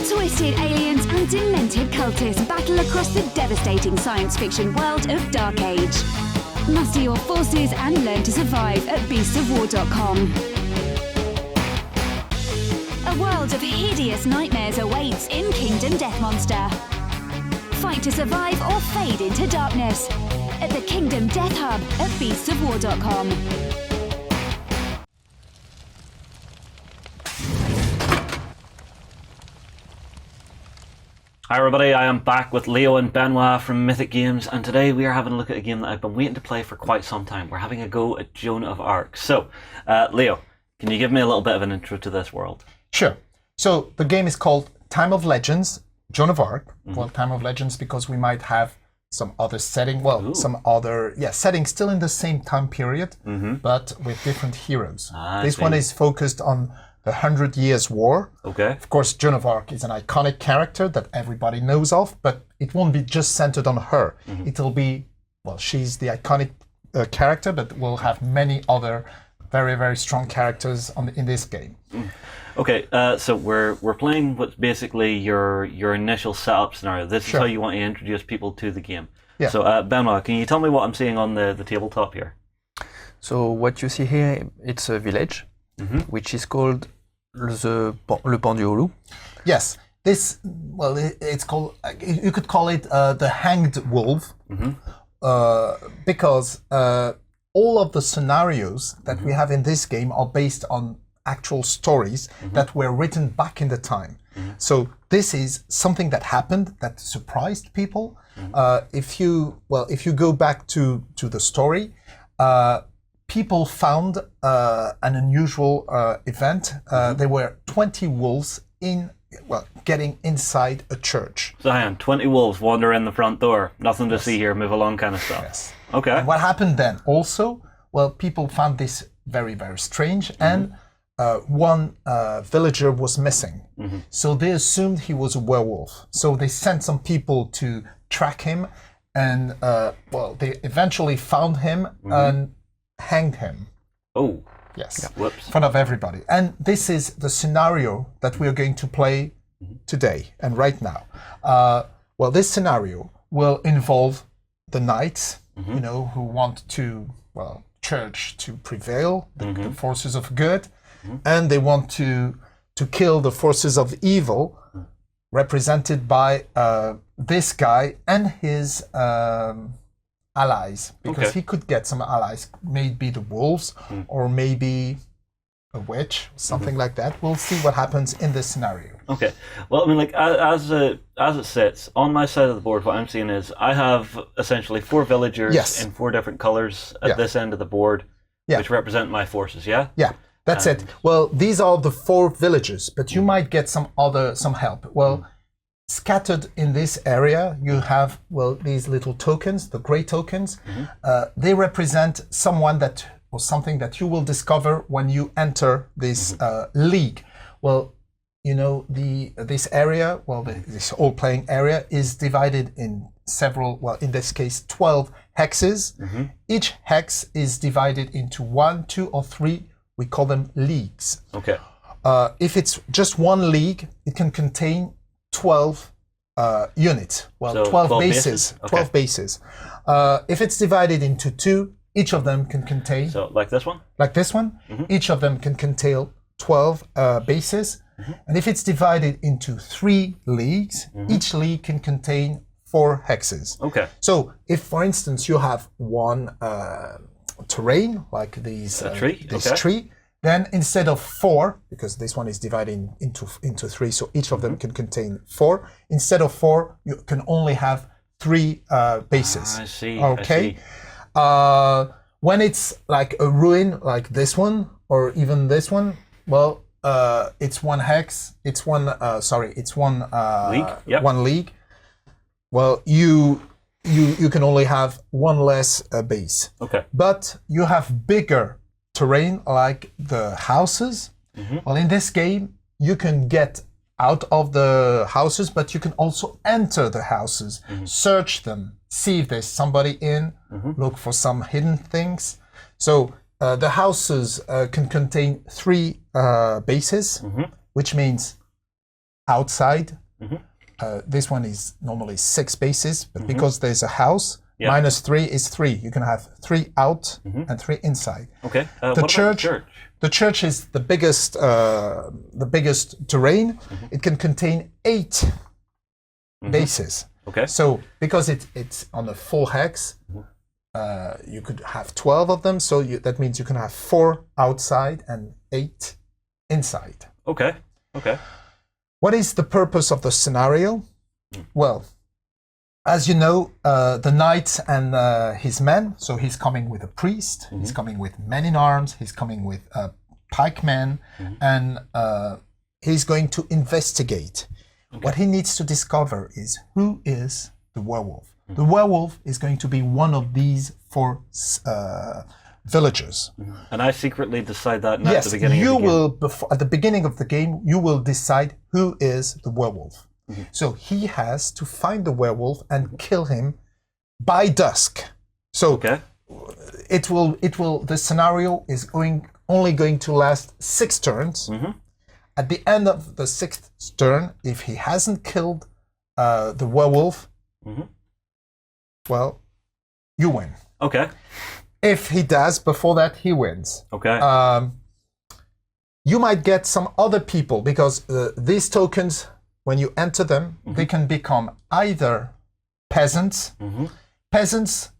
Twisted aliens and demented cultists battle across the devastating science fiction world of Dark Age. Muster your forces and learn to survive at beastsofwar.com. A world of hideous nightmares awaits in Kingdom Death Monster. Fight to survive or fade into darkness at the Kingdom Death Hub at beastsofwar.com. Hi everybody, I am back with Leo and Benoit from Mythic Games, and today we are having a look at a game that I've been waiting to play for quite some time. We're having a go at Joan of Arc. So, Leo, can you give me a little bit of an intro to this world? Sure. So the game is called Time of Legends, Joan of Arc. Well, Time of Legends because we might have some other setting, some other settings still in the same time period, but with different heroes. This one is focused on the 100 Years' War. Okay. Of course, Joan of Arc is an iconic character that everybody knows of, but it won't be just centered on her. It'll be, well, she's the iconic character, but we'll have many other very, very strong characters in this game. Okay, so we're playing what's basically your initial setup scenario. This is how you want to introduce people to the game. Yeah. So, Benoit, can you tell me what I'm seeing on the tabletop here? So what you see here, it's a village, which is called le pendu. Yes, this, well, it's called, you could call it the Hanged Wolf, because all of the scenarios that we have in this game are based on actual stories that were written back in the time. So this is something that happened that surprised people. If you go back to the story, people found an unusual event. There were 20 wolves getting inside a church. So hang on, 20 wolves wander in the front door. Nothing to see here, move along kind of stuff. Yes. Okay. And what happened then? Also, well, people found this very, very strange, and one villager was missing. So they assumed he was a werewolf. So they sent some people to track him, and they eventually found him and hanged him. Oh. Yes. Whoops. In front of everybody. And this is the scenario that we are going to play today and right now. Well, this scenario will involve the knights, you know, who want to, church to prevail, the forces of good, and they want to kill the forces of evil, represented by this guy and his allies, because he could get some allies, maybe the wolves or maybe a witch, something like that. We'll see what happens in this scenario. Okay. Well, I mean, like as it sits on my side of the board, what I'm seeing is I have essentially 4 villagers in 4 different colors at this end of the board, which represent my forces. Yeah. Yeah. That's it. Well, these are the 4 villages, but you might get some help. Well, scattered in this area, you have, these little tokens, the gray tokens. They represent someone or something that you will discover when you enter this league. Well, you know, this area, this whole playing area is divided in several, in this case, 12 hexes. Each hex is divided into 1, 2, or 3. We call them leagues. Okay. If it's just one league, it can contain 12 units. So 12 bases. Okay. 12 bases. If it's divided into 2, each of them can contain. So like this one? Like this one, each of them can contain 12 bases. And if it's divided into 3 leagues, each league can contain 4 hexes. Okay. So if, for instance, you have one terrain like this tree, then instead of 4, because this one is divided into 3, so each of them can contain 4. Instead of 4, you can only have 3 bases. I see. Okay. I see. When it's like a ruin, like this one, or even this one, it's one hex. It's one. It's one league. Yep. One league. Well, you can only have one less base. Okay. But you have bigger terrain like the houses. Well, in this game, you can get out of the houses, but you can also enter the houses, search them, see if there's somebody in, look for some hidden things. So the houses can contain 3 bases, which means outside. This one is normally 6 bases, but because there's a house, -3 is 3. You can have 3 out and 3 inside. Okay. The church. The church is the biggest terrain. It can contain 8 bases. Okay. So because it's on a full hex, you could have 12 of them. So that means you can have 4 outside and 8 inside. Okay. Okay. What is the purpose of the scenario? Well, as you know, the knight and his men, so he's coming with a priest, he's coming with men in arms, he's coming with pikemen, and he's going to investigate. What he needs to discover is who is the werewolf. The werewolf is going to be one of these 4 villagers. And I secretly decide that now Yes, at the beginning of the game. you will, at the beginning of the game, you will decide who is the werewolf. So he has to find the werewolf and kill him by dusk. So the scenario is only going to last 6 turns. At the end of the 6th turn, if he hasn't killed the werewolf, well, you win. Okay. If he does, before that, he wins. Okay. You might get some other people, because these tokens, when you enter them, they can become either peasants. Peasants,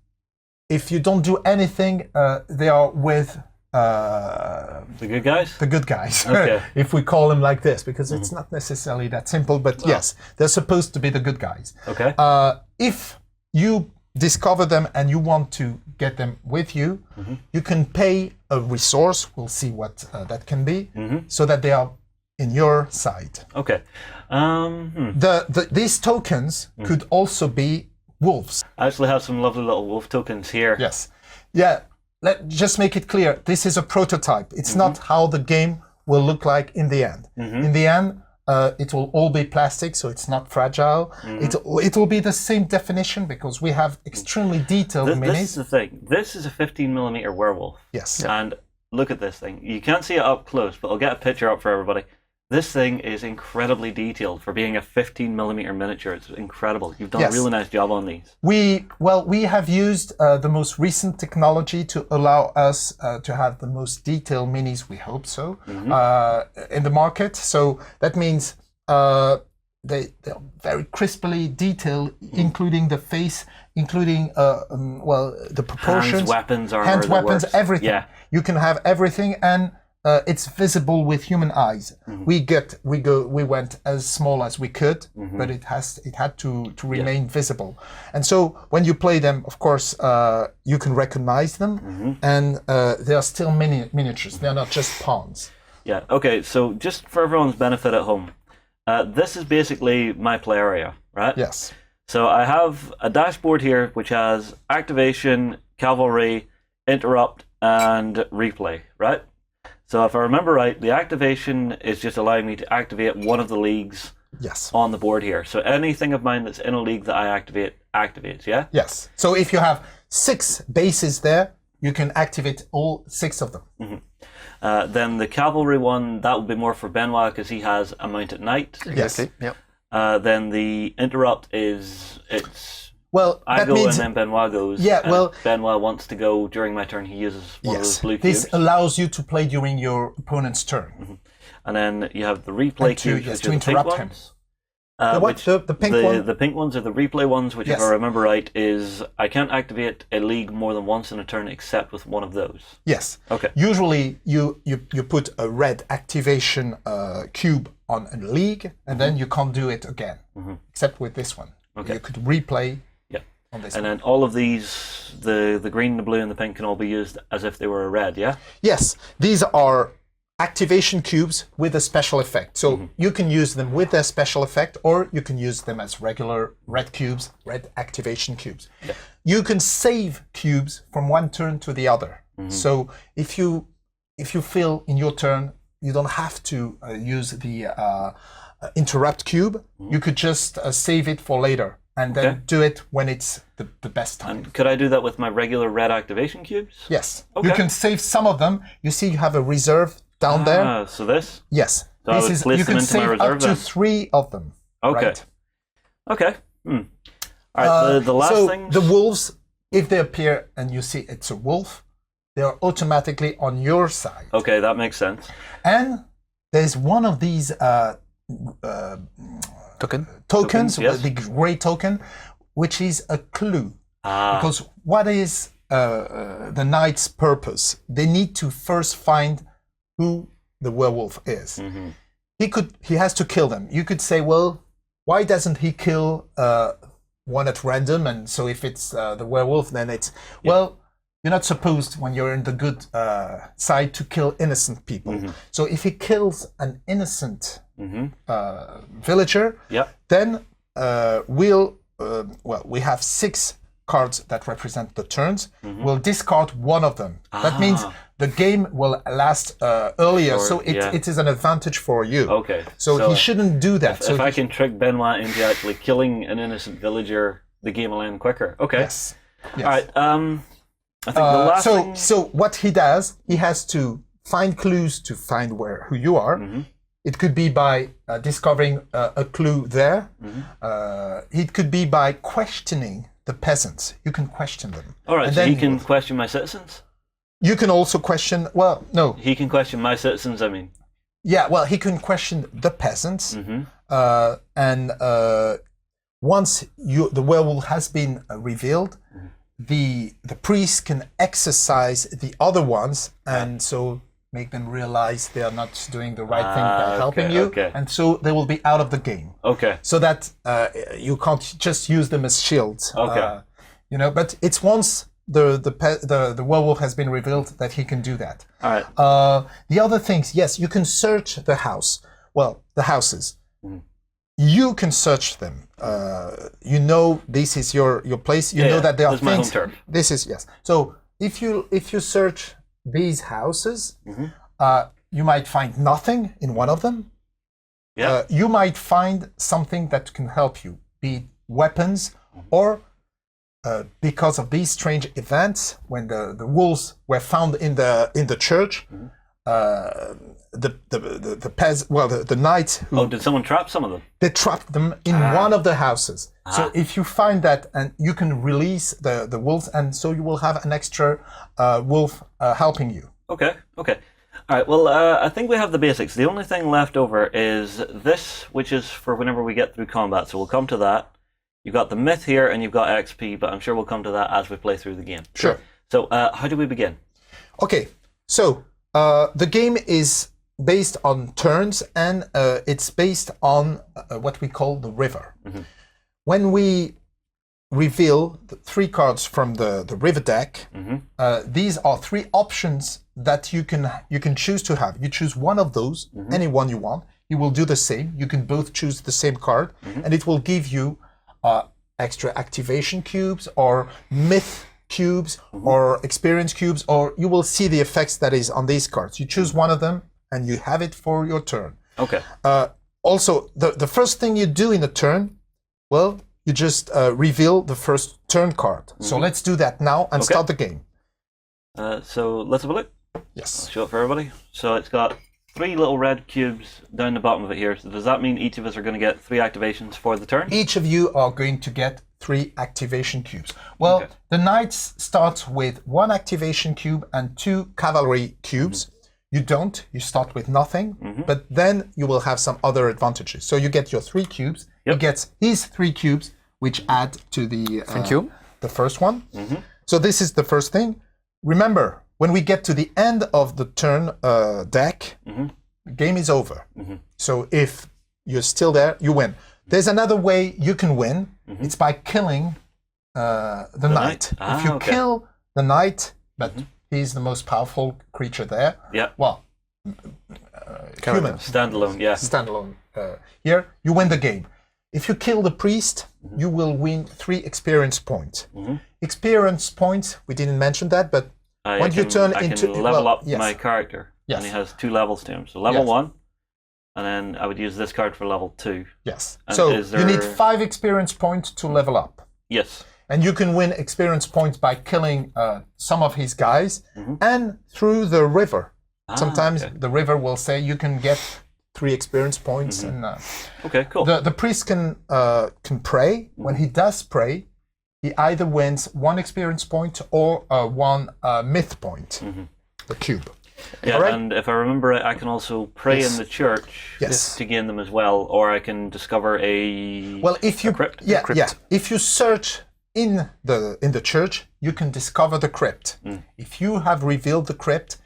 if you don't do anything, they are with the good guys? The good guys. Okay. If we call them like this, because it's not necessarily that simple, but yes, they're supposed to be the good guys. Okay. If you discover them and you want to get them with you, you can pay a resource, we'll see what that can be, so that they are in your side. Okay. These tokens could also be wolves. I actually have some lovely little wolf tokens here. Yes. Yeah, just make it clear, this is a prototype. It's not how the game will look like in the end. In the end, it will all be plastic, so it's not fragile. It will be the same definition, because we have extremely detailed minis. This is the thing. This is a 15mm werewolf. Yes. And look at this thing. You can't see it up close, but I'll get a picture up for everybody. This thing is incredibly detailed for being a 15mm miniature. It's incredible. You've done a really nice job on these. We have used the most recent technology to allow us to have the most detailed minis, we hope so, in the market. So that means they're very crisply detailed, including the face, including the proportions. Hands, weapons, everything. Yeah. You can have everything, and it's visible with human eyes. We went as small as we could, but it had to remain visible. And so when you play them, of course, you can recognize them, and they are still miniatures. They are not just pawns. Yeah. Okay. So just for everyone's benefit at home, this is basically my play area, right? Yes. So I have a dashboard here which has activation, cavalry, interrupt, and replay, right? So if I remember right, the activation is just allowing me to activate one of the leagues on the board here. So anything of mine that's in a league that I activate, activates, yeah? Yes. So if you have 6 bases there, you can activate all 6 of them. Then the cavalry one, that would be more for Benoit, because he has a mounted knight. Yes. Yep. Then the interrupt is, I go and then Benoit goes. Yeah, and Benoit wants to go during my turn. He uses one of those blue cubes. This allows you to play during your opponent's turn. And then you have the replay cubes, which to are interrupt the him. pink ones. The pink one? The pink ones are the replay ones, which, if I remember right, is I can't activate a league more than once in a turn except with one of those. Yes. Okay. Usually you put a red activation cube on a league, and then you can't do it again, except with this one. Okay. You could replay on this one. And then all of these, the green, the blue, and the pink can all be used as if they were a red, yeah? Yes. These are activation cubes with a special effect. So you can use them with their special effect, or you can use them as regular red cubes, red activation cubes. Yeah. You can save cubes from one turn to the other. So if you feel in your turn you don't have to use the interrupt cube, you could just save it for later and then do it when it's the best time. And could I do that with my regular red activation cubes? Yes. Okay. You can save some of them. You see you have a reserve down there. So this? Yes. So I would place you them can into my save reserve up to then? 3 of them. Okay. Right? Okay. All right. The last so things. the wolves, if they appear and you see it's a wolf, they are automatically on your side. Okay, that makes sense. And there's one of these tokens, yes. the gray token, which is a clue. Ah. Because what is the knight's purpose? They need to first find who the werewolf is. Mm-hmm. He has to kill them. You could say, well, why doesn't he kill one at random? And so if it's the werewolf, then it's well, you're not supposed when you're in the good side to kill innocent people. Mm-hmm. So if he kills an innocent villager, then we have 6 cards that represent the turns. We'll discard one of them. That means the game will last earlier, so it is an advantage for you. Okay. So he shouldn't do that. If I can trick Benoit into actually killing an innocent villager, the game will end quicker. Okay. Yes. All right. I think the last thing... So what he does, he has to find clues to find who you are. It could be by discovering a clue there. It could be by questioning the peasants. You can question them. All right, and so then he can question my citizens? You can also question, well, no. He can question my citizens, I mean. Yeah, well, he can question the peasants. And once the werewolf has been revealed, the priest can exercise the other ones and so make them realize they are not doing the right thing by helping you. And so they will be out of the game. Okay. So that you can't just use them as shields. Okay. But it's once the werewolf has been revealed that he can do that. All right. The other things, yes, you can search the house. Well, the houses. You can search them. This is your place. You know that there are things. My home turf. This is yes. So if you search these houses, you might find nothing in one of them. Yeah. You might find something that can help you, be it weapons or because of these strange events when the wolves were found in the church. The knights who... did someone trap some of them? They trapped them in one of the houses. So if you find that, and you can release the wolves, and so you will have an extra wolf helping you. Okay. All right, well, I think we have the basics. The only thing left over is this, which is for whenever we get through combat, so we'll come to that. You've got the myth here, and you've got XP, but I'm sure we'll come to that as we play through the game. Sure. So how do we begin? Okay, so the game is based on turns, and it's based on what we call the river. When we reveal the 3 cards from the river deck, these are 3 options that you can choose to have. You choose one of those, any one you want. You will do the same. You can both choose the same card, and it will give you extra activation cubes or myth cubes or experience cubes, or you will see the effects that is on these cards. You choose one of them and you have it for your turn. Okay. Also, the first thing you do in a turn, well, you just reveal the first turn card. So let's do that now and start the game. So let's have a look. Yes. I'll show it for everybody. So it's got 3 little red cubes down the bottom of it here. So does that mean each of us are going to get 3 activations for the turn? Each of you are going to get 3 activation cubes. Well, the knights start with 1 activation cube and 2 cavalry cubes. You don't. You start with nothing, but then you will have some other advantages. So you get your 3 cubes. He gets his 3 cubes, which add to the the first one. So this is the first thing. Remember, when we get to the end of the turn deck, the game is over. So if you're still there, you win. There's another way you can win. It's by killing the knight. If you kill the knight, but he's the most powerful creature there. Yeah. Well, human. Standalone, Standalone. Here, you win the game. If you kill the priest, you will win 3 experience points. Experience points, we didn't mention that, but when you turn into... I can level up my character, and he has 2 levels to him. So level 1, and then I would use this card for level 2. Yes. And so you need 5 experience points to level up. Yes. And you can win experience points by killing some of his guys and through the river. Sometimes the river will say you can get 3 experience points. And Okay, cool. the priest can pray. When he does pray, he either wins 1 experience point or 1 myth point, the cube. Yeah, All right? and if I remember it, I can also pray Yes. in the church Yes. to gain them as well, or I can discover a If you crypt. if you search in the church, you can discover the crypt. If you have revealed the crypt,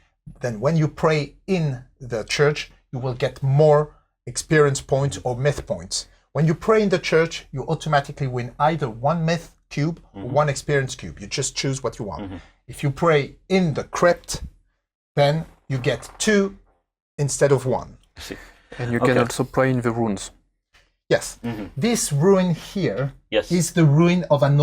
then when you pray in the church, you will get more experience points or myth points. When you pray in the church, you automatically win either 1 myth cube or 1 experience cube. You just choose what you want. If you pray in the crypt, then you get 2 instead of 1. I see. And you can also pray in the runes. Yes. This ruin here Yes. is the ruin of an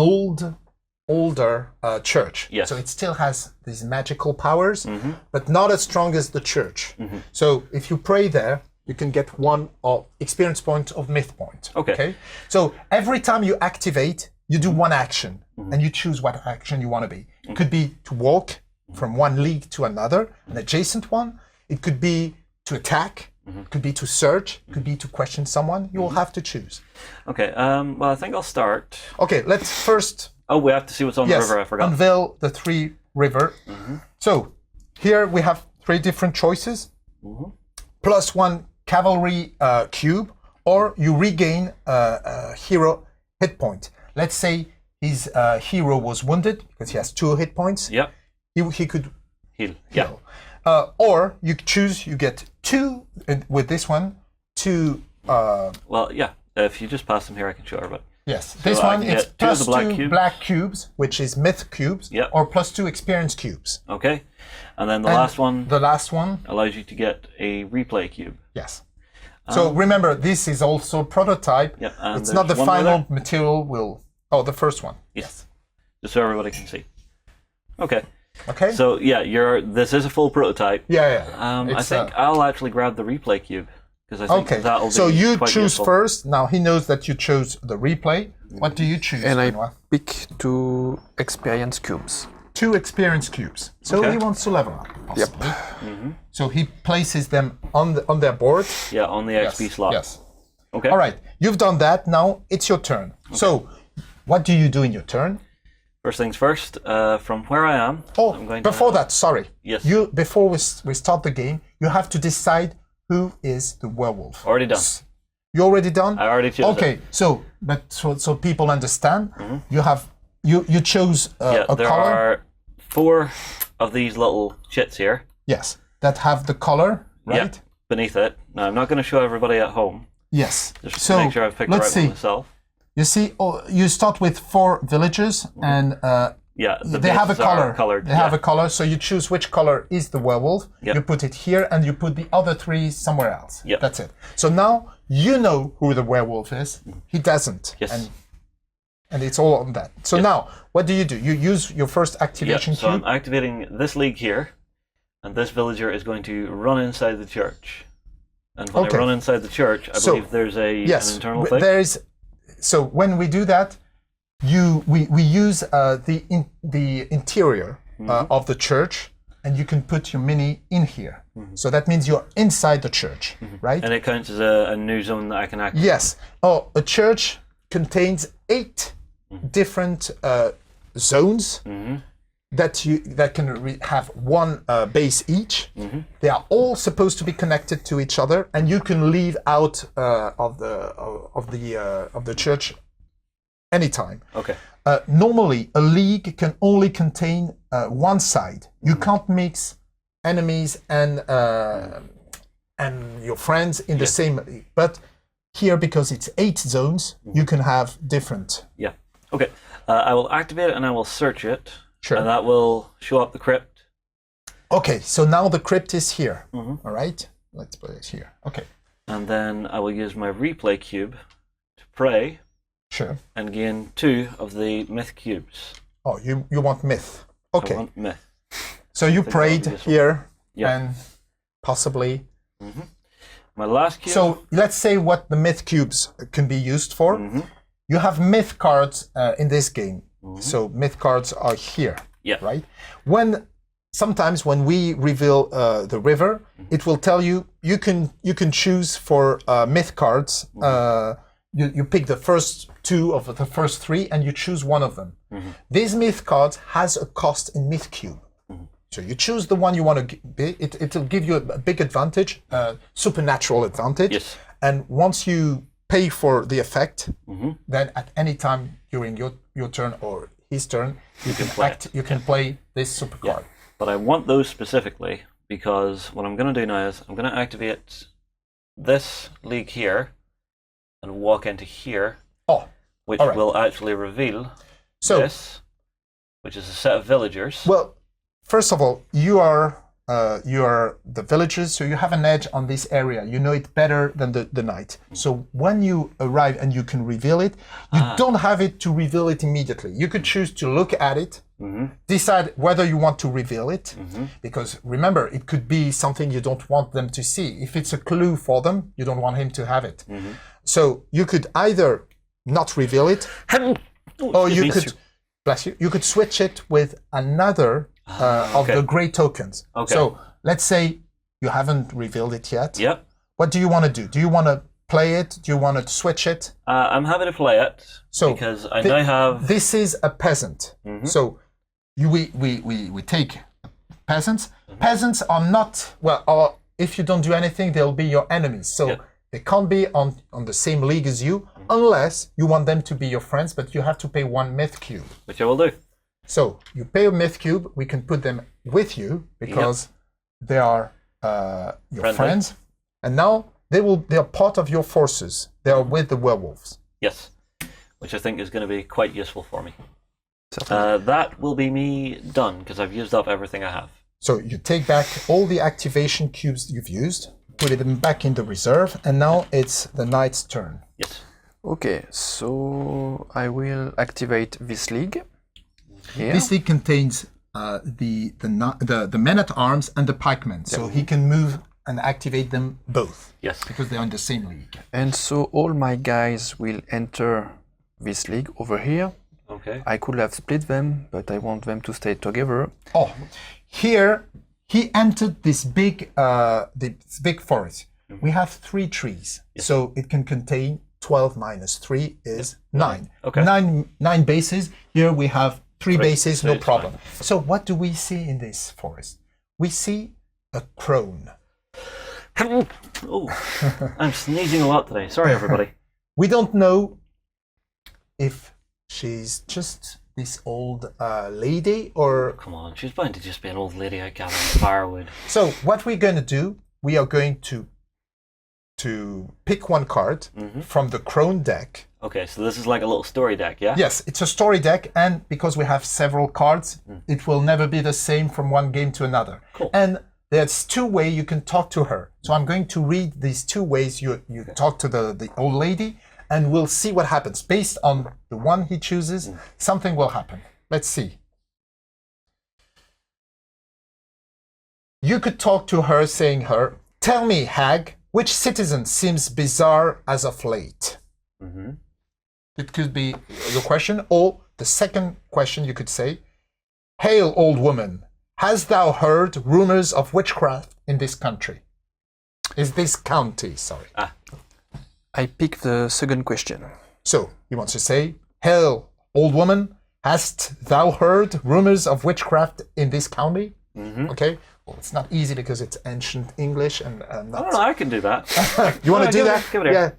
older church. Yes. So it still has these magical powers, but not as strong as the church. So if you pray there, you can get 1 experience point of myth point. Okay. So every time you activate, you do 1 action, and you choose what action you want to be. It could be to walk from 1 league to another, an adjacent one. It could be to attack. It could be to search. It could be to question someone. You will have to choose. Okay, well, I think I'll start. Okay, let's first Oh, we have to see what's on the river, I forgot. unveil the 3 river. So here we have 3 different choices. Plus 1 cavalry cube, or you regain a hero hit point. Let's say his hero was wounded because he has 2 hit points. Yep, He could heal. Yeah. heal. Or you choose, you get 2 with this one. 2. Well, yeah, if you just pass them here, I can show everybody. Yes, this I one can it's get 2 of the plus black 2 cubes. black cubes, which is myth cubes, Yep. or plus 2 experience cubes. Okay, and then the And last one The last one, allows you to get a replay cube. yes. So remember, this is also prototype. Yep, and It's not the there's one more final there. material. The first one. Yes, just so everybody can see. Okay, Okay. so yeah, this is a full prototype. yeah. I It's, think I'll actually grab the replay cube because I think Okay. that'll be So you quite choose useful. first. Now he knows that you chose the replay. What do you choose? And I Benoit? pick 2 experience cubes. 2 experience cubes. So Okay. he wants to level up. Possibly. So he places them on their board. Yeah, on the XP slot. Yes. Okay. All right. You've done that. Now it's your turn. So what do you do in your turn? First things first. From where I am, I'm going Before to. that, sorry. Yes. Before we start the game, you have to decide who is the werewolf. Already done. You already done? I already chose Okay. it. So people understand. You chose Yeah, a there color. are 4 of these little chits here. Yes. That have the color, right? Yeah, beneath it. Now I'm not going to show everybody at home. Yes. Just so to make sure I've picked the let's right one see. myself. You see, you start with 4 villagers, and Yeah, the they have a bases are color. colored. They have a color, so you choose which color is the werewolf. Yep. You put it here, and you put the other 3 somewhere else. Yep. That's it. So now you know who the werewolf is. He doesn't. Yes. And it's all on that. So now, what do? You use your first Yeah, activation so I'm cube. activating this league here, and this villager is going to run inside the church. And when Okay. I run inside the church, I So, believe there's an internal thing. there is. So when we do that, we use the interior of the church, and you can put your mini in here. So that means you're inside the church, right? And it counts as a new zone that I can activate. Yes. Oh, a church contains 8 different zones that can have 1 base each. They are all supposed to be connected to each other, and you can leave out of the church anytime. Okay. Normally, a league can only contain 1 side. You can't mix enemies and your friends in the same league. But here, because it's 8 zones, you can have different. Yeah. Okay. I will activate it and I will search it. Sure. And that will show up the crypt. Okay, so now the crypt is here. All right, let's put it here. Okay. And then I will use my replay cube to pray Sure. and gain 2 of the myth cubes. Oh, you want myth. I Okay. want myth. So you that'll prayed be useful. here Yeah. and possibly. My last cube. So let's say what the myth cubes can be used for. You have myth cards in this game. So myth cards are here, Yeah. right? When sometimes when we reveal the river, it will tell you you can choose for myth cards. You pick the first 2 of the first 3 and you choose one of them. These myth cards has a cost in myth cube. So you choose the one you want to be. It'll give you a big advantage, supernatural advantage. Yes. And once you pay for the effect, then at any time during your turn or his turn, you can play this super card. But I want those specifically because what I'm going to do now is I'm going to activate this league here and walk into here, which will actually reveal this, which is a set of villagers. Well, first of all, you are the villagers, so you have an edge on this area. You know it better than the knight. So when you arrive and you can reveal it, you don't have it to reveal it immediately. You could choose to look at it, decide whether you want to reveal it, because remember, it could be something you don't want them to see. If it's a clue for them, you don't want him to have it. So you could either not reveal it, or you could, bless you, you could switch it with another of the grey tokens. So let's say you haven't revealed it yet. Yep. What do you want to do? Do you want to play it? Do you want to switch it? I'm happy to play it because I now have... This is a peasant. So we take peasants. Peasants are not, well, if you don't do anything, they'll be your enemies. So they can't be on the same league as you unless you want them to be your friends, but you have to pay 1 myth cube. Which I will do. So you pay a myth cube, we can put them with you because they are your friends. And now they are part of your forces. They are with the werewolves. Yes, which I think is going to be quite useful for me. That will be me done because I've used up everything I have. So you take back all the activation cubes you've used, put them back in the reserve, and now it's the knight's turn. Yes. Okay, so I will activate this league. Here. This league contains the men-at-arms and the pikemen, so he can move and activate them both. Yes. Because they're in the same league. And so all my guys will enter this league over here. Okay. I could have split them, but I want them to stay together. Here he entered this big forest. We have 3 trees, so it can contain 12 minus 3 is 9. Okay. 9 bases. Here we have 3 bases, so no problem. So what do we see in this forest? We see a crone. Oh, I'm sneezing a lot today. Sorry, everybody. We don't know if she's just this old lady or... Come on, she's bound to just be an old lady out gathering firewood. So what we're going to do, we are going to pick 1 card from the crone deck. Okay, so this is like a little story deck, yeah? Yes, it's a story deck, and because we have several cards, it will never be the same from one game to another. Cool. And there's 2 ways you can talk to her. So I'm going to read these 2 ways you talk to the old lady, and we'll see what happens. Based on the one he chooses, something will happen. Let's see. You could talk to her saying her, "Tell me, hag, which citizen seems bizarre as of late?" It could be your question, or the second question you could say, "Hail, old woman, hast thou heard rumors of witchcraft in this country?" Is this county, sorry. I pick the second question. So, he wants to say, "Hail, old woman, hast thou heard rumors of witchcraft in this county?" Okay, well, it's not easy because it's ancient English and not... I don't know, I can do that. You want to do that? Give it here.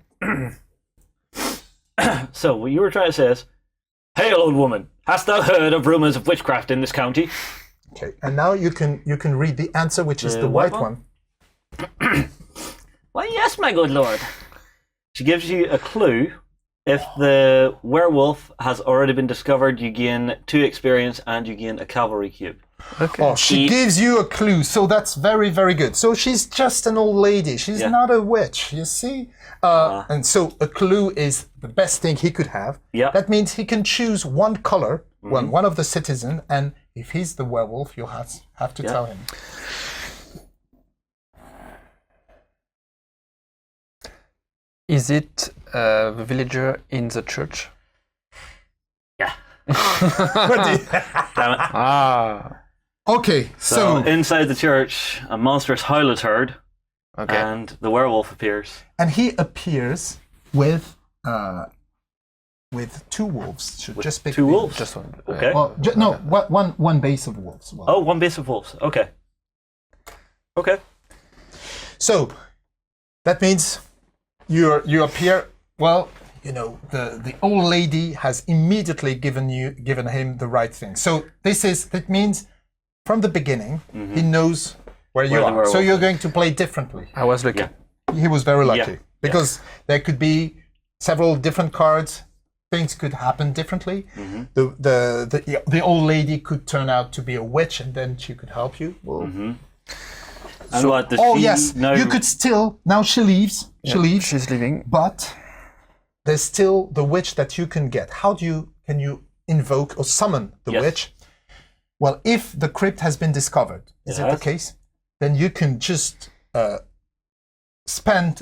Yeah. So, what you were trying to say is, "Hail, old woman, hast thou heard of rumors of witchcraft in this county?" Okay, and now you can read the answer, which is the white one. Why, yes, my good lord. She gives you a clue. If the werewolf has already been discovered, you gain 2 experience and you gain a cavalry cube. Okay. Oh, she gives you a clue, so that's very, very good. So she's just an old lady. She's not a witch, you see? And so a clue is the best thing he could have. Yeah. That means he can choose 1 color, one of the citizens, and if he's the werewolf, you'll have to tell him. Is it the villager in the church? Yeah. Damn it. Okay, so inside the church, a monstrous howlet herd, Okay. and the werewolf appears. and he appears with two wolves. Should just pick Two wolves. Just one. Okay. Well, no, one base of wolves. Well, Oh, one base of wolves. Okay. Okay. So that means you appear. Well, you know, the old lady has immediately given him the right thing. So that means from the beginning he knows where you Where the are. So werewolf you're is. going to play differently. I was lucky. Yeah. He was very lucky Yeah. because there could be several different cards. Things could happen differently. Mm-hmm. The old lady could turn out to be a witch, and then she could help you. Well, And what does she yes, now? you could still. Now she leaves. She leaves. She's leaving. But there's still the witch that you can get. Can you invoke or summon the Yes. witch? Well, if the crypt has been discovered, is it Yes. the case? Then you can just spend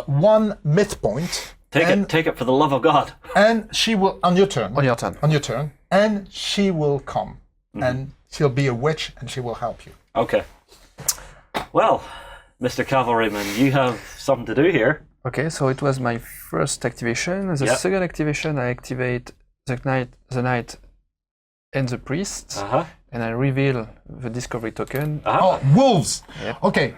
one myth point. Take it for the love of God. And she will on your turn. On your turn. On your turn, and she will come, Mm-hmm. and she'll be a witch, and she will help you. Okay. Well, Mr. Cavalryman, you have something to do here. Okay, so it was my first activation. The Yep. second activation, I activate the knight, and the priest, and I reveal the discovery token. Oh, wolves. Yep. Okay.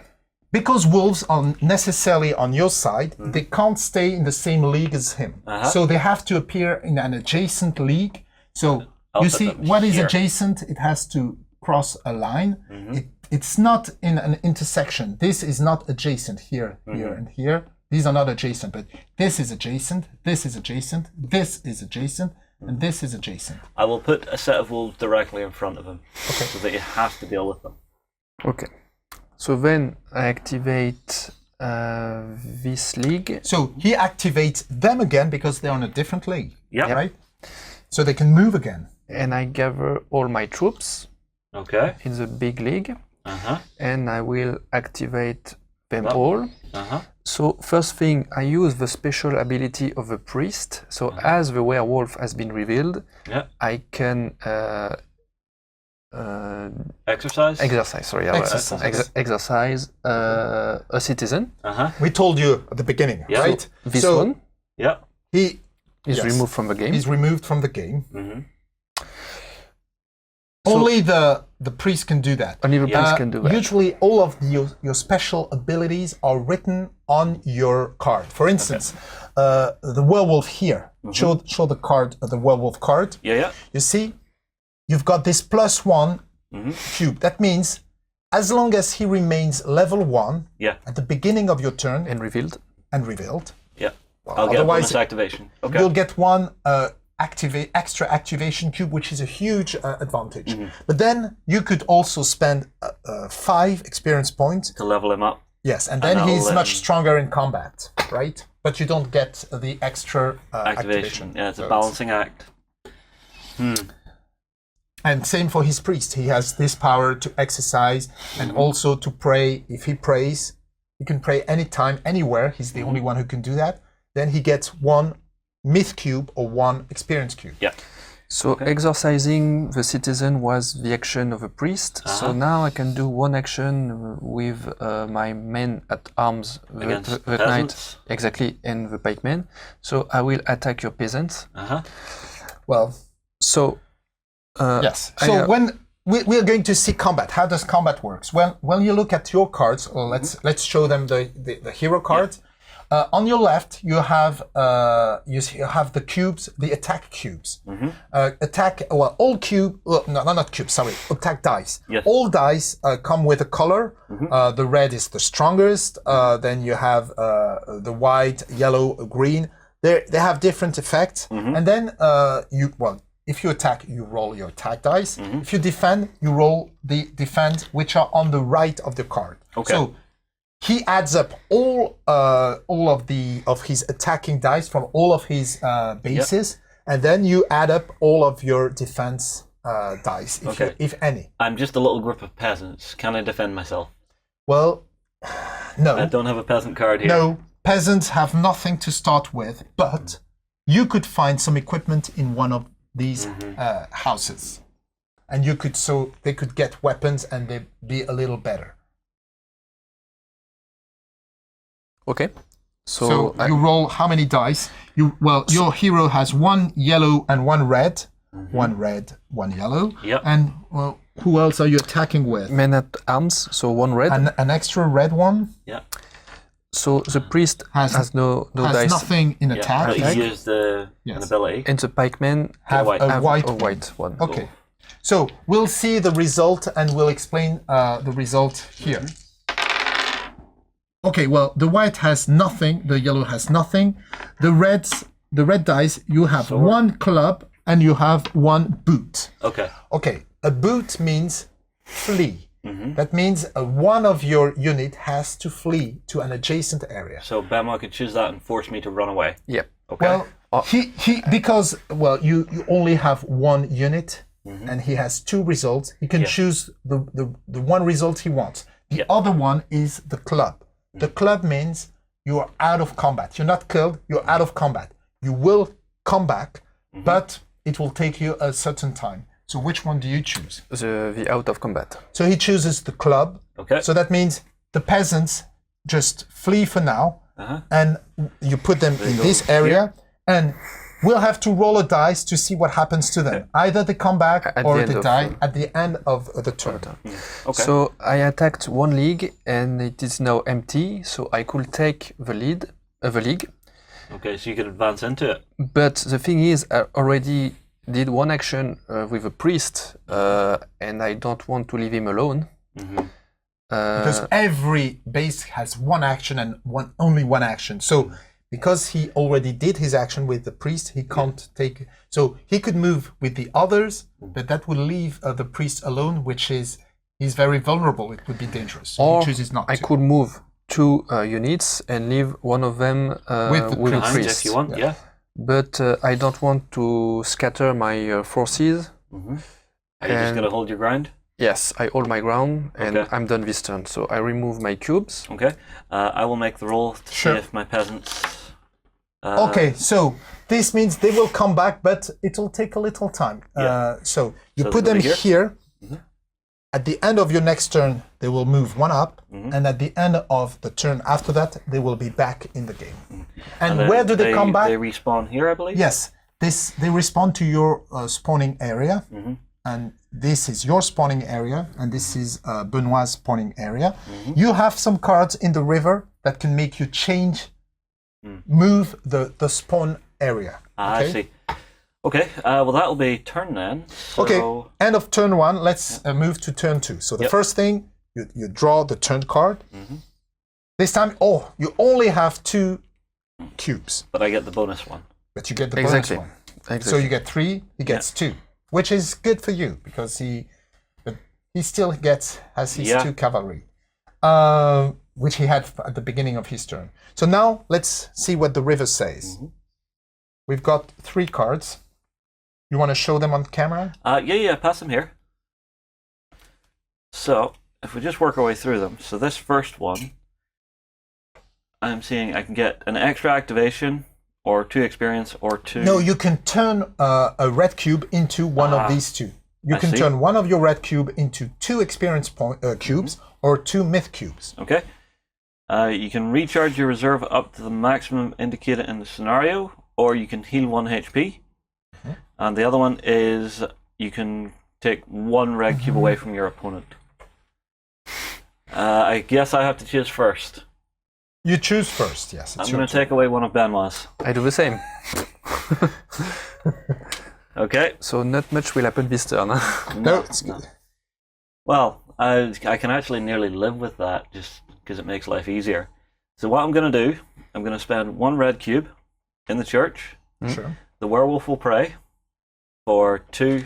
Because wolves are necessarily on your side, they can't stay in the same league as him. So they have to appear in an adjacent league. So I'll you put see, them what is here. adjacent? It has to cross a line. It's not in an intersection. This is not adjacent here, here, and here. These are not adjacent, but this is adjacent, this is adjacent, this is adjacent, and this is adjacent. I will put a set of wolves directly in front of him, so that you have to deal with them. Okay. So then I activate this league. So he activates them again because they're on a different league. Yep. Right? So they can move again. And I gather all my troops Okay. in the big league, and I will activate them Well. all. Uh-huh. So first thing, I use the special ability of the priest. So as the werewolf has been revealed, Yeah. I can Exercise. exercise a citizen. We told you at the beginning, Yeah. right? This so one Yeah. he is yes. removed from the game. He's removed from the game. Mm-hmm. Only the priest can do that. Only the priest can do that. Usually, all of your special abilities are written on your card. For instance, the werewolf here. Show the card, the werewolf card. Yeah. You see, you've got this +1 cube. That means, as long as he remains level 1 Yeah. at the beginning of your turn And revealed. and revealed, Yeah. I'll get a otherwise bonus activation. Okay. you'll get one extra activation cube, which is a huge advantage. But then you could also spend 5 experience points. To level him up. Yes, and then I'll, he's much stronger in combat, right? But you don't get the extra activation. Yeah, it's So a balancing act. And same for his priest. He has this power to exercise and also to pray. If he prays, he can pray anytime, anywhere. He's the only one who can do that. Then he gets 1 myth cube or 1 experience cube. Yeah. So exorcising the citizen was the action of a priest. So now I can do one action with my men at arms, Against the knight, peasants? exactly, and the pikemen. So I will attack your peasants. Well, So yes. So when we're going to see combat, how does combat works? Well, when you look at your cards, well, let's show them the hero cards. On your left, you have the cubes, the attack cubes. All cube. Well, no, not cubes. Sorry, attack dice. Yes. All dice come with a color. The red is the strongest. Then you have the white, yellow, green. They have different effects. And then if you attack, you roll your attack dice. If you defend, you roll the defend, which are on the right of the card. Okay. So he adds up all of his attacking dice from all of his bases, and then you add up all of your defense dice, if any. I'm just a little group of peasants. Can I defend myself? Well, no. I don't have a peasant card here. No, peasants have nothing to start with, but you could find some equipment in one of these houses. and you could they could get weapons and they'd be a little better. Okay. So you roll how many dice? Your hero has 1 yellow and 1 red. 1 red, 1 yellow. Yep. And well, who else are you attacking with? Men at arms, so 1 red. An extra red one. Yeah. So the priest has no has dice. nothing in attack. But he used an ability. And the pikemen Have white. a white. a white one. Okay. So we'll see the result and we'll explain the result here. Okay, well, the white has nothing, the yellow has nothing. The red dice, you have 1 club and you have 1 boot. Okay. Okay, a boot means flee. That means one of your unit has to flee to an adjacent area. So Benoit could choose that and force me to run away. Yeah. Okay. Well, he because you only have 1 unit and he has 2 results. He can choose the one result he wants. The other one is the club. The club means you are out of combat. You're not killed, you're out of combat. You will come back, but it will take you a certain time. So which one do you choose? The out of combat. So he chooses the club. Okay. So that means the peasants just flee for now, and you put them in this area, and we'll have to roll a dice to see what happens to them. Either they come back or they die at the end of the turn. Okay. So I attacked 1 league and it is now empty, so I could take the lead of the league. Okay, so you could advance into it. But the thing is, I already did 1 action with a priest, and I don't want to leave him alone. Because every base has 1 action and only 1 action. So because he already did his action with the priest, he can't take. So he could move with the others, but that would leave the priest alone, which is he's very vulnerable. It would be dangerous. So Or he chooses not I to. could move 2 units and leave one of them With the with a priest. priest. If you want, yeah. But I don't want to scatter my forces. Are you just going to hold your ground? Yes, I hold my ground and Okay. I'm done this turn. So I remove my cubes. Okay. I will make the roll to Sure. see if my peasants... Okay, so this means they will come back, but it'll take a little time. So you So put they'll them be here. At the end of your next turn, they will move 1 up, and at the end of the turn after that, they will be back in the game. And then where do they come back? They respawn here, I believe? Yes, they respond to your spawning area, and this is your spawning area, and this is Benoit's spawning area. You have some cards in the river that can make you move the spawn area. I see. Okay, well that'll be turn then. So... Okay, end of turn 1, let's move to turn 2. So the first thing, you draw the turn card. This time, you only have 2 cubes, But I get the bonus one. but you get the Exactly. bonus one. Exactly. So you get 3, he gets 2, which is good for you because he still has his 2 cavalry, which he had at the beginning of his turn. So now let's see what the river says. We've got 3 cards. You want to show them on camera? Yeah, pass them here. So, if we just work our way through them. So this first one, I'm seeing I can get an extra activation, or 2 experience, or 2... No, you can turn a red cube into one of these 2. You can turn one of your red cube into 2 experience cubes or 2 myth cubes. Okay. You can recharge your reserve up to the maximum indicated in the scenario, or you can heal 1 HP. And the other one is you can take 1 red cube away from your opponent. I guess I have to choose first. You choose first, yes. I'm going to take away one of Benoit's. I do the same. Okay. So not much will happen this turn. No, it's good. Well, I can actually nearly live with that just because it makes life easier. So what I'm going to do, I'm going to spend 1 red cube in the church. Sure. The werewolf will pray for 2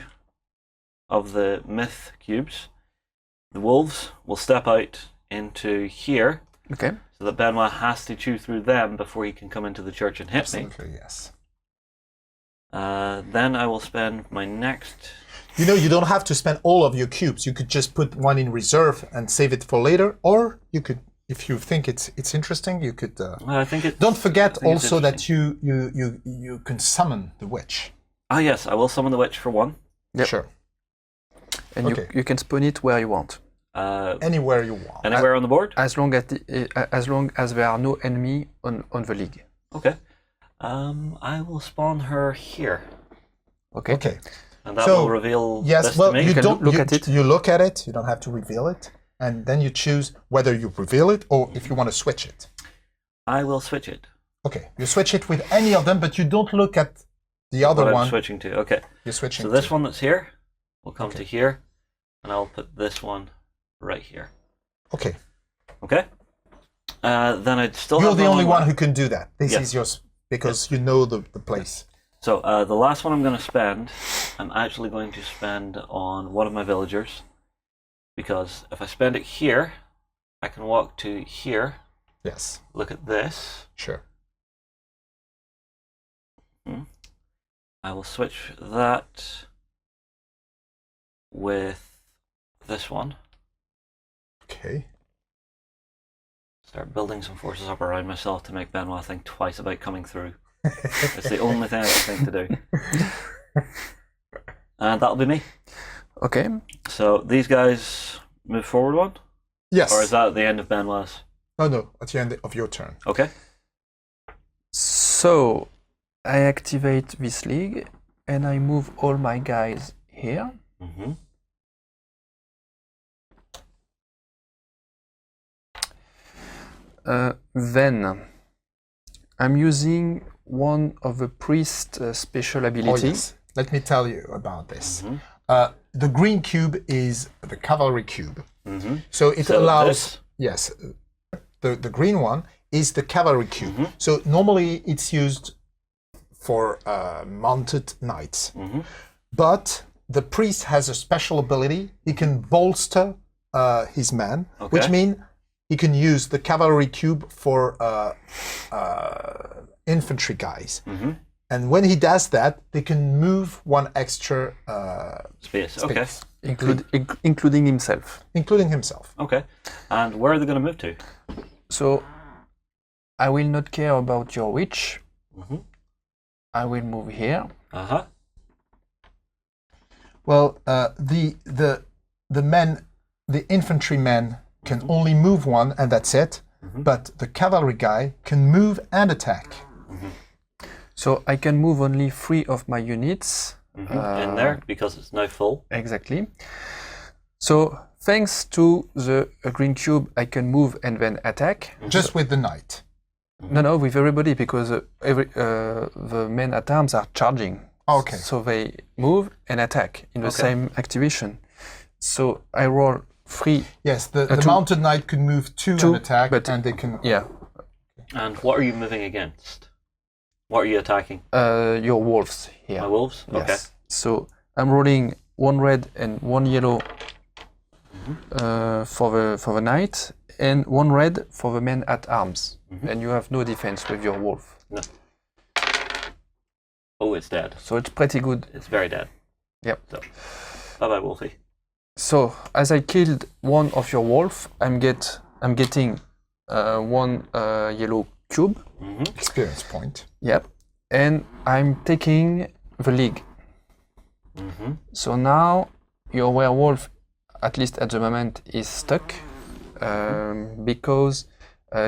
of the myth cubes. The wolves will step out into here. Okay. So that Benoit has to chew through them before he can come into the church and hit me. Absolutely, yes. Then I will spend my next... You know, you don't have to spend all of your cubes. You could just put 1 in reserve and save it for later, or you could, if you think it's interesting, you could. I think it. Don't forget also that you can summon the witch. Ah yes, I will summon the witch for 1. Yep. Sure. And Okay. you can spawn it where you want, Anywhere you want. Anywhere on the board? as long as there are no enemy on the league. Okay. I will spawn her here. Okay. Okay. And that So, will reveal Yes, this well, to me. you can don't look you, at it. You look at it. You don't have to reveal it, and then you choose whether you reveal it or if you want to switch it. I will switch it. Okay, you switch it with any of them, but you don't look at the other What I'm one. switching to. Okay. You're switching. So this to. one that's here will come Okay. to here, and I'll put this one right here. Okay, Okay. Then I'd still you're have the my only long one who can do that. This Yeah. is yours because you know the place. So the last one I'm going to spend, I'm actually going to spend on one of my villagers, because if I spend it here, I can walk to here, Yes, look at this. sure. I will switch that with this one. Okay. Start building some forces up around myself to make Benoit think twice about coming through. It's the only thing I can think to do. And that'll be me. Okay. So these guys move forward one? Yes. Or is that at the end of Benoit's? No, at the end of your turn. Okay. So I activate this league and I move all my guys here. Mm-hmm. Then I'm using one of the priest special Oh, ability. yes. Let me tell you about this. Mm-hmm. The green cube is the cavalry cube. Mm-hmm. So it So allows, this- yes, the green one is the cavalry cube. Mm-hmm. So normally it's used for mounted knights. Mm-hmm. But the priest has a special ability. He can bolster his men, which Okay. means he can use the cavalry cube for infantry guys. Mm-hmm. And when he does that, they can move one extra Space. Okay. space, Including himself. including himself. Okay. And where are they going to move to? So I will not care about your witch. Mm-hmm. I will move here. Uh-huh. Well, the infantry men can only move one, and that's it. Mm-hmm. But the cavalry guy can move and attack. So I can move only 3 of my units. Mm-hmm. In there, because it's now full. Exactly. So thanks to the green cube, I can move and then attack. Just with the knight. No, with everybody, because the men at arms are charging. Okay. So they move and attack in the Okay. same activation. So I roll 3. Yes, the two- mounted knight can move two two, and attack, but- and they can. Yeah, And what are you moving against? What are you attacking? your wolves here. My wolves? Okay. Yes. So I'm rolling 1 red and 1 yellow for the knight, and 1 red for the men at arms. And you have no defense with your wolf. No. Oh, it's dead. So it's pretty good. It's very dead. Yep. So, bye-bye, Wolfie. So as I killed one of your wolf, I'm getting 1 yellow cube. Mm-hmm. Experience point. Yep. And I'm taking the league. Mm-hmm. So now your werewolf, at least at the moment, is stuck because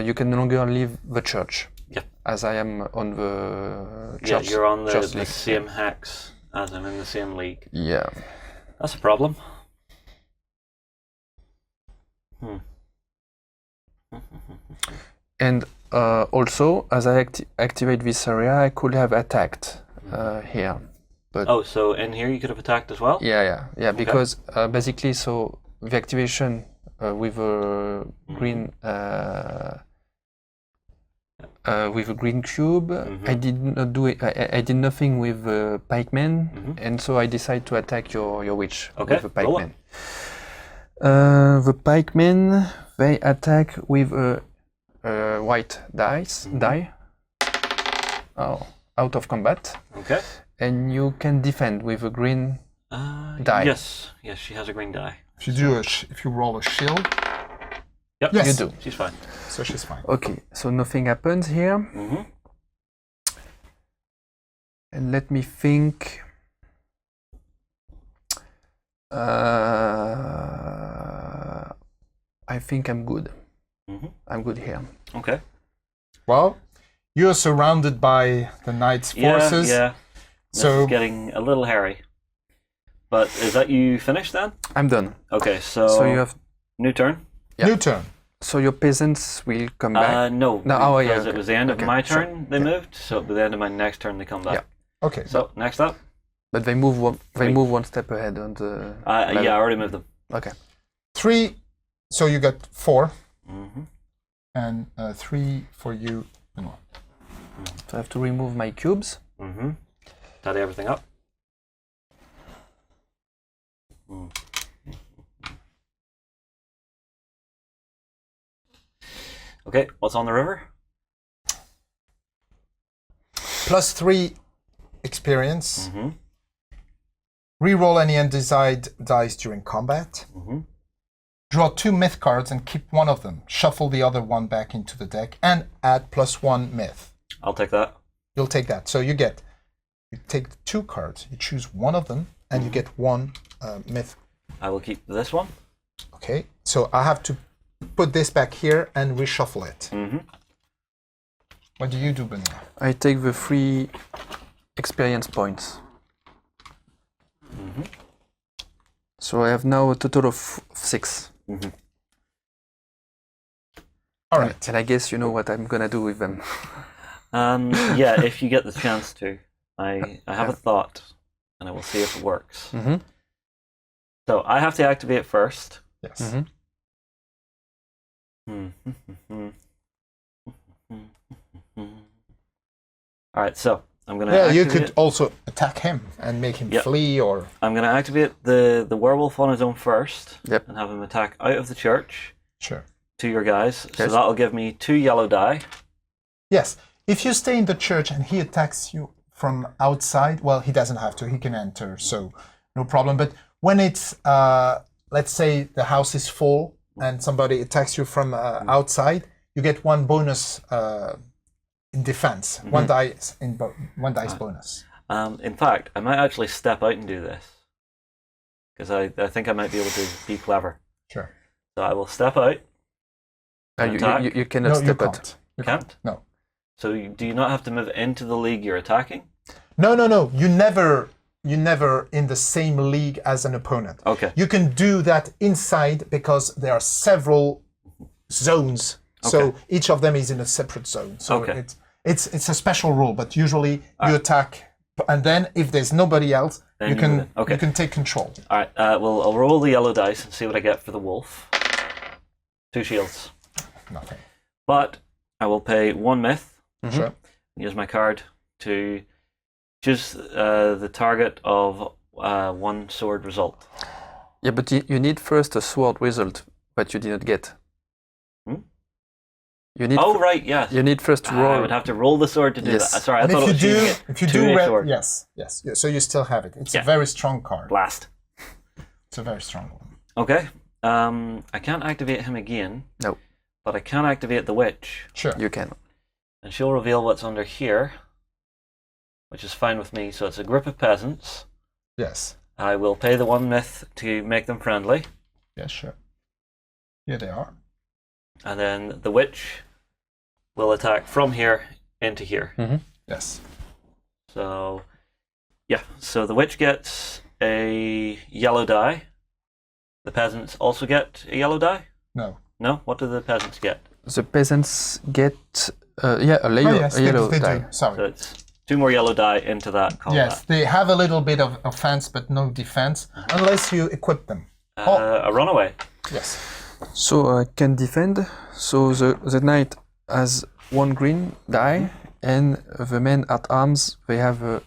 you can no longer leave the church. Yep. As I am on the Yeah, church. you're on the church league. same hex as I'm in the same league. Yeah. That's a problem. And also, as I activate this area, I could have attacked here. Oh, so in here you could have attacked as well? Yeah. Because basically, so the activation with a green cube, I did not do it. I did nothing with the pikemen, and so I decided to attack your witch Okay, with the roll pikemen. The pikemen, they attack with a white die. Oh, out of combat. Okay. And you can defend with a green die. Yes, she has a green die. If you do if you roll a shield, Yep, Yes. You do. she's fine. so she's fine. Okay, so nothing happens here. Mm-hmm. And let me think. I think I'm good. Mm-hmm. I'm good here. Okay. Well, you're surrounded by the knight's forces. Yeah. This So is getting a little hairy. But is that you finished then? I'm done. Okay, so you have. new turn? Yeah. new turn. So your peasants will come back. No. No, oh, yeah, Because it okay. was the end of Okay, my sure. turn they moved, so at the end of my next turn they come back. Yeah. Okay. So next up? But they move one. They Three. move one step ahead on the. level. Yeah, I already moved them. Okay. 3. So you got 4, Mm-hmm. and 3 for you. Benoit. So I have to remove my cubes. Mm-hmm. Tidy everything up. Mm. Okay, what's on the river? +3 experience. Mm-hmm. Reroll any undesired dice during combat. Mm-hmm. Draw 2 myth cards and keep one of them. Shuffle the other one back into the deck and add +1 myth. I'll take that. You'll take that. So you take 2 cards, you choose one of them, and you get 1 myth. I will keep this one. Okay, so I have to put this back here and reshuffle it. Mm-hmm. What do you do, Benoit? I take the 3 experience points. Mm-hmm. So I have now a total of 6. Mm-hmm. All right. And I guess you know what I'm gonna do with them. Yeah, if you get the chance to. I have a thought, and I will see if it works. Mm-hmm. So I have to activate first. Yes. Mm-hmm. All right, so I'm gonna. Yeah, you activate, could also attack him and make him Yep. flee, or I'm gonna activate the werewolf on his own first. Yep. And have him attack out of the church sure. to your guys. So Yes. that'll give me 2 yellow die. Yes. If you stay in the church and he attacks you from outside, well, he doesn't have to. He can enter, so no problem. But when it's, let's say, the house is full and somebody attacks you from outside, you get 1 bonus in defense. Mm-hmm. 1 dice one dice bonus. In fact, I might actually step out and do this because I think I might be able to be clever. Sure. So I will step out. Attack? You cannot No, you step out. can't. You Can't? No. So do you not have to move into the league you're attacking? No. You never in the same league as an opponent. Okay. You can do that inside because there are several zones. So Okay. each of them is in a separate zone. So Okay. it's a special rule, but usually you attack, and then if there's nobody else, Then you you can move in. Okay. you can take control. All right. Well, I'll roll the yellow dice and see what I get for the wolf. 2 shields. Nothing. But I will pay 1 myth. Sure. Use my card to choose the target of 1 sword result. Yeah, but you need first a sword result, but you did not get. Hmm? You need. Oh right, yes. You need first to I roll. would have to roll the sword to do Yes. that. Sorry, I And thought if it you was do, using it if you to do a red, sword. yes. Yeah, so you still have it. It's Yeah. a very strong card. Blast. It's a very strong one. Okay. I can't activate him again. No. But I can activate the witch, Sure. You can. and she'll reveal what's under here, which is fine with me. So it's a group of peasants. Yes. I will pay the 1 myth to make them friendly, Yes, sure. Here they are. and then the witch will attack from here into here. Yes. So, yeah. So the witch gets a yellow die. The peasants also get a yellow die. No. No, what do the peasants get? The peasants get a Oh, yes, a yellow they die. do. Sorry. So it's 2 more yellow die into that combat. Yes, they have a little bit of offense, but no defense, unless you equip them. A runaway. Yes. So I can defend. So the knight has 1 green die, and the men at arms they have a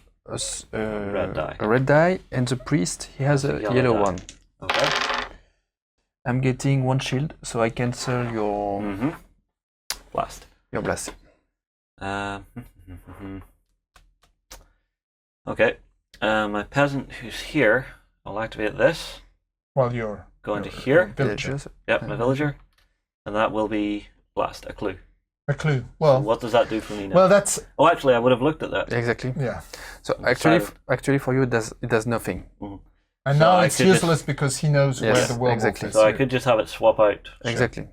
Red die. a red die, and the priest he has a yellow yellow die. one. Okay. I'm getting 1 shield, so I cancel your Blast. blast. Okay. My peasant who's here, I'll activate this. Well, you're Go into here. villager. Villagers. Yep, my villager. And that will be blast, a clue. A clue. Well, What does that do for me now? well, that's Oh, actually, I would have looked at that. Exactly. yeah. So actually, Silent. actually for you it does nothing. And So now I it's could useless because he knows where Yes, the werewolf exactly. is. So I could just have it swap out. Exactly.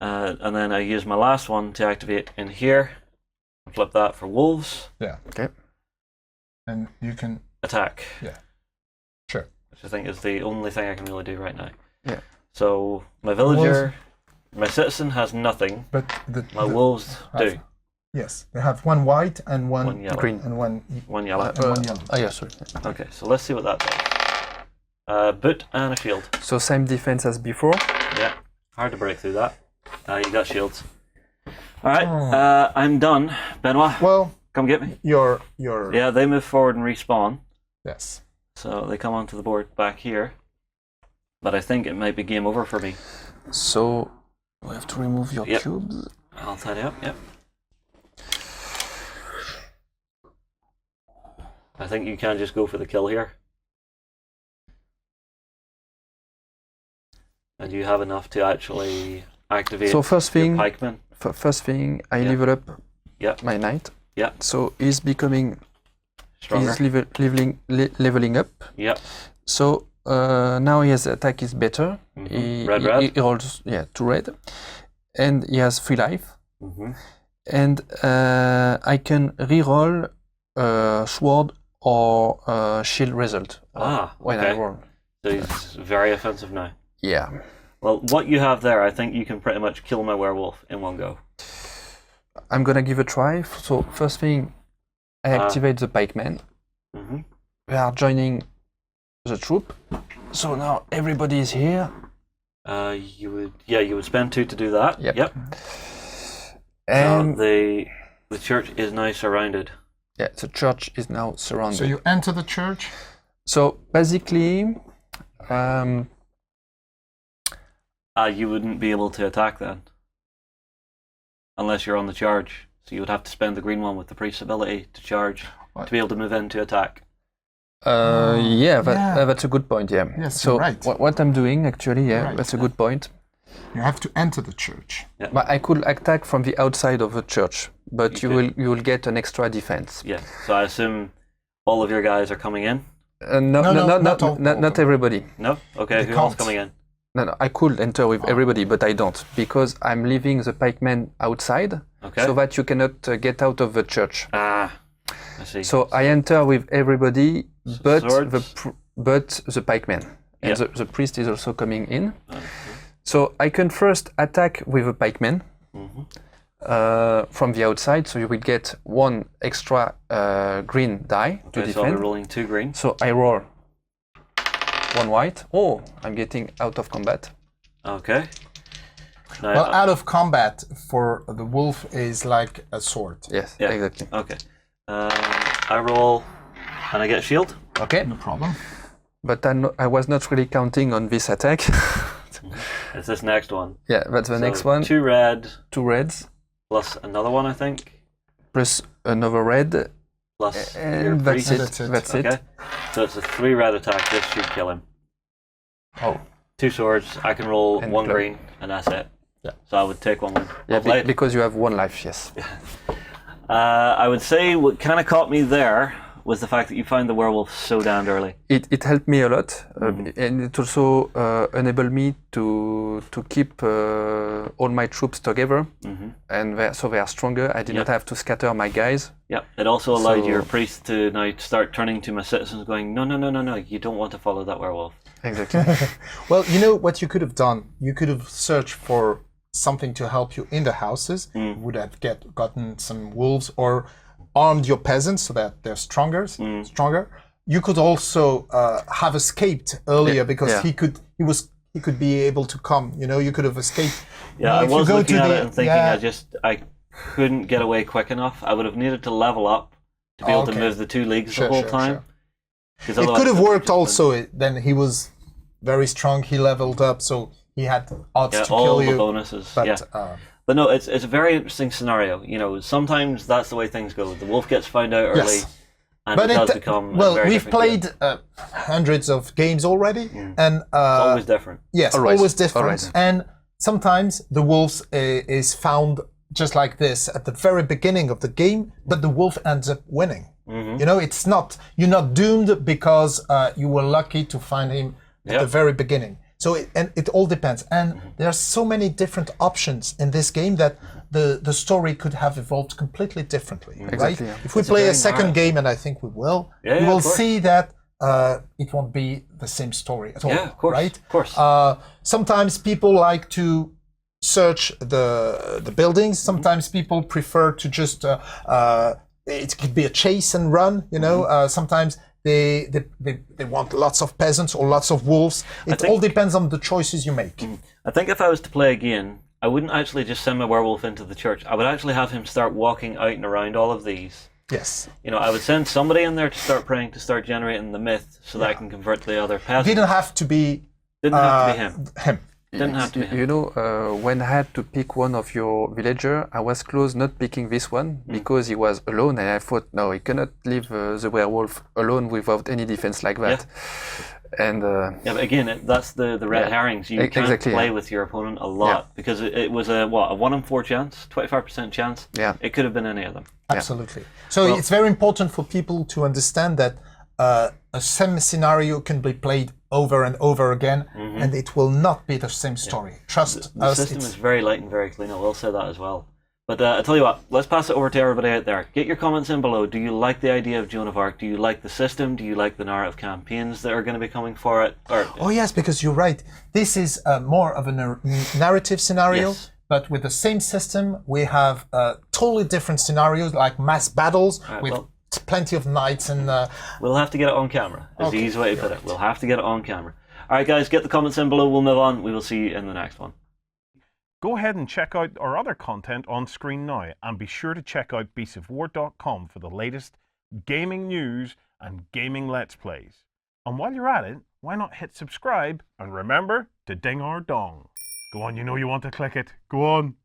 And then I use my last one to activate in here. Flip that for wolves. Yeah. Okay. And you can... Attack. Yeah. Sure. Which I think is the only thing I can really do right now. Yeah. So my villager, my citizen has nothing. But My wolves do. Yes, they have one white and one yellow. Green. and one One yellow. and one yellow. Oh yeah, sorry. Okay, so let's see what that does. Boot and a shield. So same defense as before. Yeah, hard to break through that. You got shields. All right, Oh. I'm done. Benoit, Well, come get me. your Yeah, they move forward and respawn. yes. So they come onto the board back here. But I think it might be game over for me. So we have to remove your Yep. cubes. I'll tidy up, yep. I think you can just go for the kill here. And you have enough to actually activate So first your thing, pikeman. first thing, I Yeah. level up Yeah. my knight. Yeah. So he's becoming, Stronger. he's leveling up. Yep. So now his attack is better. Mhm. Red. He rolls, yeah, 2 red, and he has 3 life. Mm-hmm. And I can reroll sword or shield result when I okay. roll. So he's very offensive now. Yeah. Well, what you have there, I think you can pretty much kill my werewolf in one go. I'm gonna give a try. So first thing, I activate the pikemen. Mm-hmm. We are joining the troop. So now everybody is here. You would spend 2 to do that. Yep. And And the church is now surrounded. yeah, the church is now surrounded. So you enter the church. So basically, You wouldn't be able to attack then, unless you're on the charge. So you would have to spend the green one with the priest's ability to charge to be able to move in to attack. yeah, yeah. that's a good point. Yeah. Yes, So you're right. what I'm doing actually, yeah, Right. that's a good point. You have to enter the church. But I could attack from the outside of the church, but You you will get an extra defense. Yeah. So I assume all of your guys are coming in. No, Not everybody. No. Okay. They Who else can't. coming in? No, I could enter with everybody, but I don't because I'm leaving the pikemen outside, Okay. so that you cannot get out of the church. I see. So I enter with everybody, but swords? the pikemen, and Yeah. the priest is also coming in. So I can first attack with a pikeman from the outside, so you will get 1 extra green die to Okay, so I'll be defend. rolling 2 green. So I roll 1 white. Oh, I'm getting out of combat. Okay. Now, Well, out of combat for the wolf is like a sword. Yes, Yeah. exactly. okay. I roll, and I get shield. Okay, No problem. but I was not really counting on this attack. It's this next one. Yeah, that's the So next one. 2 red 2 reds plus another one, I think. plus another red, Plus your and that's priest. it. That's it. That's Okay. it. So it's a 3 red attack. This should kill him. Oh, 2 swords. I can roll And 1 club. green, and that's it. Yeah. So I would take 1 win. yeah, Well played. because you have 1 life. Yes. I would say what kind of caught me there was the fact that you found the werewolf so damned early. It helped me a lot, and it also enabled me to keep all my troops together, and so they are stronger. I did not have to scatter my guys. Yeah. It also allowed So- your priest to now start turning to my citizens, going, no, you don't want to follow that werewolf. Exactly. Well, you know what you could have done? You could have searched for something to help you in the houses. You would have gotten some wolves or armed your peasants so that they're stronger. You could also have escaped earlier because yeah. he could be able to come. You know, you could have escaped. Yeah, I If you was go looking to at the- it and thinking yeah. I couldn't get away quick enough. I would have needed to level up to be able to Okay. move the 2 leagues Sure, the whole sure, time. sure. 'Cause It otherwise could have would worked just been- also. Then he was very strong. He leveled up, so he had odds Yeah, to all kill the you. bonuses. But yeah. But no, it's a very interesting scenario. You know, sometimes that's the way things go. The wolf gets found out early, Yes. and but it does become well, a very we've different game. played hundreds of games already, and It's always different. yes, Always, always different. always. And sometimes the wolf is found just like this at the very beginning of the game, but the wolf ends up winning. You know, it's not, you're not doomed because you were lucky to find him at the very beginning. So it all depends. And there are so many different options in this game that the story could have evolved completely differently, right? Yeah. If we play a second game, and I think we will, we will see that it won't be the same story at all, right? Of course. Sometimes people like to search the buildings. Sometimes people prefer to just it could be a chase and run. You know, sometimes they want lots of peasants or lots of wolves. It all depends on the choices you make. I think if I was to play again, I wouldn't actually just send my werewolf into the church. I would actually have him start walking out and around all of these. Yes. You know, I would send somebody in there to start praying, to start generating the myth, so that I can convert the other peasants. Didn't have to be. Didn't have to be him. Him. Didn't have to be him. You know, when I had to pick one of your villager, I was close not picking this one because he was alone, and I thought, no, he cannot leave the werewolf alone without any defense like that. And yeah, but again, that's the red herrings. You can't play with your opponent a lot because it was a 1 in 4 chance, 25% chance. Yeah, it could have been any of them. Absolutely. So it's very important for people to understand that a same scenario can be played over and over again, and it will not be the same story. Trust us. The system is very light and very clean. I will say that as well. But I tell you what, let's pass it over to everybody out there. Get your comments in below. Do you like the idea of Joan of Arc? Do you like the system? Do you like the narrative campaigns that are going to be coming for it? Oh yes, because you're right. This is more of a narrative scenario, but with the same system, we have totally different scenarios like mass battles with plenty of knights and... We'll have to get it on camera, is the easy way to put it. We'll have to get it on camera. All right, guys, get the comments in below. We'll move on. We will see you in the next one. Go ahead and check out our other content on screen now, and be sure to check out beastsofwar.com for the latest gaming news and gaming let's plays. And while you're at it, why not hit subscribe and remember to ding our dong. Go on, you know you want to click it. Go on.